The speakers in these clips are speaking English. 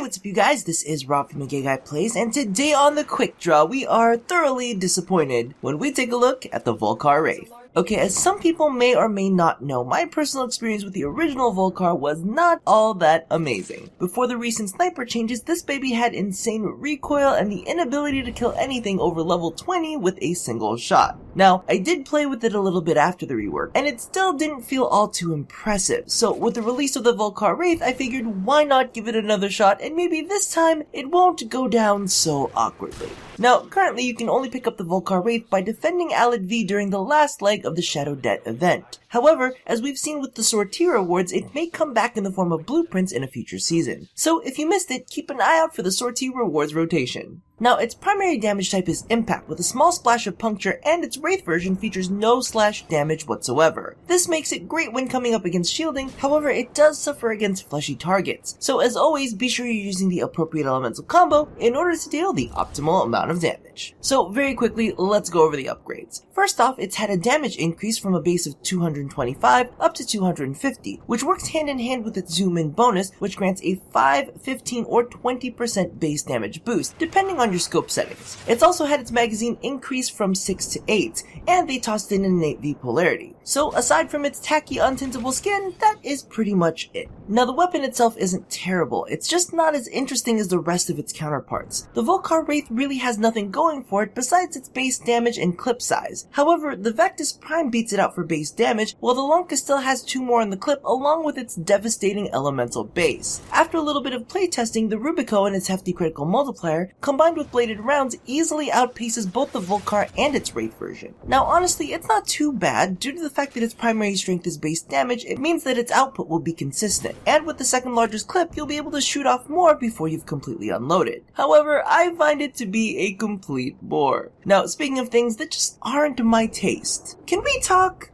what's up you guys, this is Rob from the Gay Guy Plays, and today on the Quick Draw, we are thoroughly disappointed when we take a look at the Vulkar Wraith. Okay, as some people may or may not know, my personal experience with the original Vulkar was not all that amazing. Before the recent sniper changes, this baby had insane recoil and the inability to kill anything over level 20 with a single shot. Now, I did play with it a little bit after the rework, and it still didn't feel all too impressive. So with the release of the Vulkar Wraith, I figured why not give it another shot, and maybe this time it won't go down so awkwardly. Now, currently you can only pick up the Vulkar Wraith by defending Alid V during the last leg of the Shadow Debt event. However, as we've seen with the sortie rewards, it may come back in the form of blueprints in a future season. So if you missed it, keep an eye out for the sortie rewards rotation. Now, its primary damage type is impact with a small splash of puncture, and its Wraith version features no slash damage whatsoever. This makes it great when coming up against shielding, however it does suffer against fleshy targets. So as always, be sure you're using the appropriate elemental combo in order to deal the optimal amount of damage. So very quickly, let's go over the upgrades. First off, it's had a damage increase from a base of 225 up to 250, which works hand in hand with its zoom in bonus, which grants a 5, 15, or 20% base damage boost, depending on your scope settings. It's also had its magazine increase from 6 to 8, and they tossed in an innate V polarity. So aside from its tacky untintable skin, that is pretty much it. Now the weapon itself isn't terrible, it's just not as interesting as the rest of its counterparts. The Vulkar Wraith really has nothing going for it besides its base damage and clip size. However, the Vectis Prime beats it out for base damage, while the Lunka still has 2 more in the clip along with its devastating elemental base. After a little bit of playtesting, the Rubico and its hefty critical multiplier, combined with bladed rounds, easily outpaces both the Vulkar and its Wraith version. Now honestly, it's not too bad. Due to the fact that its primary strength is base damage, it means that its output will be consistent, and with the second largest clip, you'll be able to shoot off more before you've completely unloaded. However, I find it to be a complete bore. Now, speaking of things that just aren't my taste, can we talk?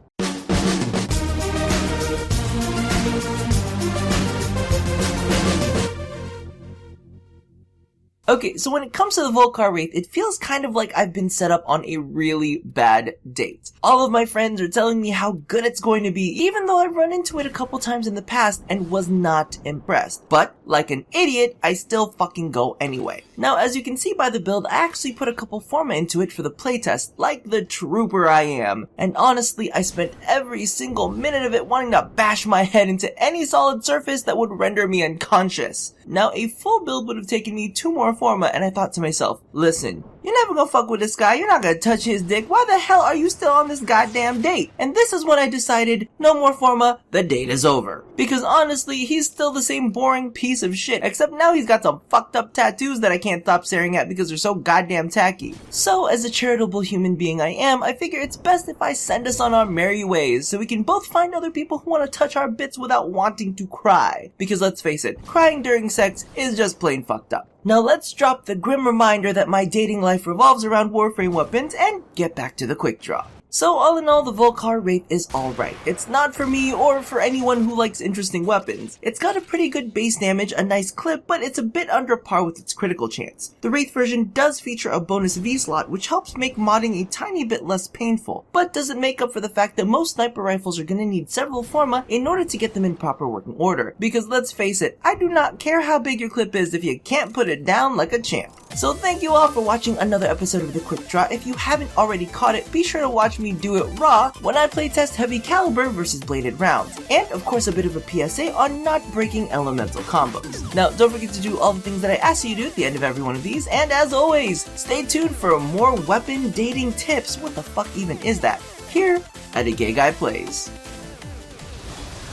Okay, so when it comes to the Vulkar Wraith, it feels kind of like I've been set up on a really bad date. All of my friends are telling me how good it's going to be, even though I've run into it a couple times in the past and was not impressed. But, like an idiot, I still fucking go anyway. Now, as you can see by the build, I actually put a couple forma into it for the playtest, like the trooper I am. And honestly, I spent every single minute of it wanting to bash my head into any solid surface that would render me unconscious. Now, a full build would have taken me 2 more forma, and I thought to myself, listen, you're never gonna fuck with this guy, you're not gonna touch his dick, why the hell are you still on this goddamn date? And this is when I decided, no more forma, the date is over. Because honestly, he's still the same boring piece of shit, except now he's got some fucked up tattoos that I can't stop staring at because they're so goddamn tacky. So, as a charitable human being I am, I figure it's best if I send us on our merry ways, so we can both find other people who want to touch our bits without wanting to cry. Because let's face it, crying during sex is just plain fucked up. Now let's drop the grim reminder that my dating life revolves around Warframe weapons and get back to the quick draw. So all in all, the Vulkar Wraith is alright. It's not for me or for anyone who likes interesting weapons. It's got a pretty good base damage, a nice clip, but it's a bit under par with its critical chance. The Wraith version does feature a bonus V slot, which helps make modding a tiny bit less painful, but doesn't make up for the fact that most sniper rifles are gonna need several forma in order to get them in proper working order. Because let's face it, I do not care how big your clip is if you can't put it down like a champ. So thank you all for watching another episode of The Quick Draw. If you haven't already caught it, be sure to watch me do it raw when I playtest heavy caliber versus bladed rounds. And of course a bit of a PSA on not breaking elemental combos. Now don't forget to do all the things that I ask you to do at the end of every one of these, and as always, stay tuned for more weapon dating tips. What the fuck even is that? Here at A Gay Guy Plays.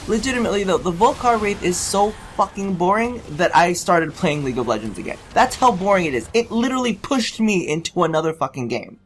Legitimately though, the Vulkar Wraith is so fucking boring that I started playing League of Legends again. That's how boring it is. It literally pushed me into another fucking game.